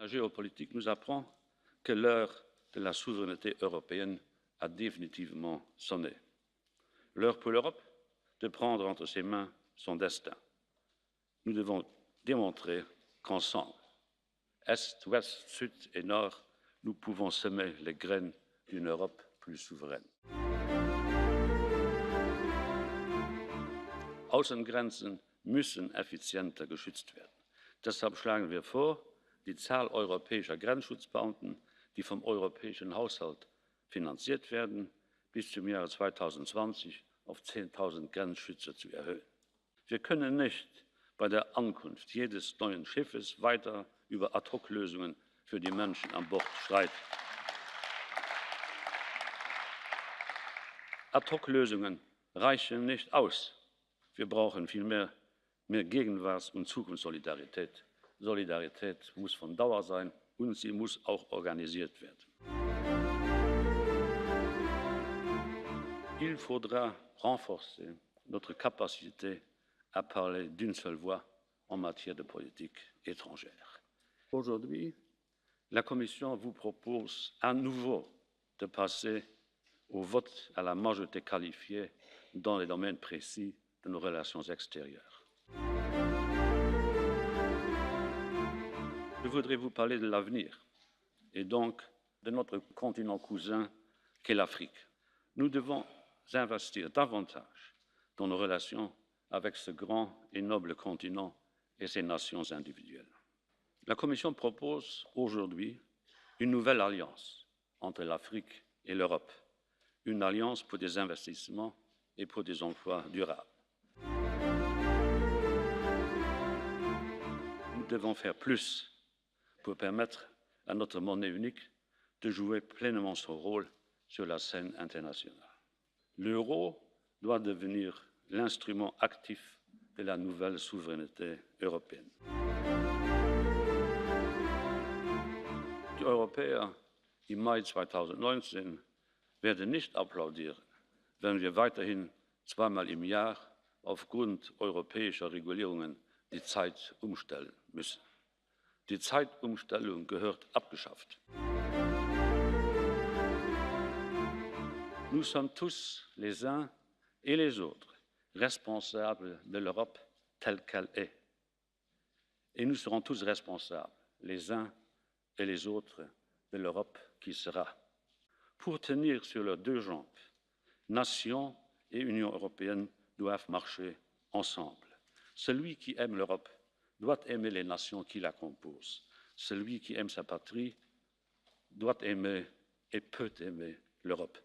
géopolitique nous apprend que l'heure de la souveraineté européenne a définitivement sonné. L'heure pour l'Europe de prendre entre ses mains son destin. Nous devons démontrer qu'ensemble, Est, Ouest, Sud et Nord, nous pouvons semer les graines d'une Europe plus souveraine. Außengrenzen müssen effizienter geschützt werden. Deshalb schlagen wir vor, die Zahl europäischer Grenzschutzbeamten, die vom europäischen Haushalt finanziert werden, bis zum Jahre 2020 auf 10.000 Grenzschützer zu erhöhen. Wir können nicht bei der Ankunft jedes neuen Schiffes weiter über Ad-hoc-Lösungen für die Menschen an Bord streiten. Ad-hoc-Lösungen reichen nicht aus. Wir brauchen vielmehr mehr Gegenwarts- und Zukunftssolidarität. Solidarität muss von Dauer sein und sie muss auch organisiert werden. Il faudra renforcer notre capacité à parler d'une seule voix en matière de politique étrangère. Aujourd'hui, la Commission vous propose à nouveau de passer au vote à la majorité qualifiée dans les domaines précis de nos relations extérieures. Je voudrais vous parler de l'avenir et donc de notre continent cousin qu'est l'Afrique. Nous devons investir davantage dans nos relations avec ce grand et noble continent et ses nations individuelles. La Commission propose aujourd'hui une nouvelle alliance entre l'Afrique et l'Europe, une alliance pour des investissements et pour des emplois durables. Nous devons faire plus pour permettre à notre monnaie unique de jouer pleinement son rôle sur la scène internationale. L'euro doit devenir l'instrument actif de la nouvelle souveraineté européenne. Die Europäer im Mai 2019 werden nicht applaudieren, wenn wir weiterhin zweimal im Jahr aufgrund europäischer Regulierungen die Zeit umstellen müssen. Die Zeitumstellung gehört abgeschafft. Nous sommes tous, les uns et les autres, responsables de l'Europe telle qu'elle est. Et nous serons tous responsables, les uns et les autres, de l'Europe qui sera. Pour tenir sur leurs deux jambes, nations et Union européenne doivent marcher ensemble. Celui qui aime l'Europe doit aimer les nations qui la composent. Celui qui aime sa patrie doit aimer et peut aimer l'Europe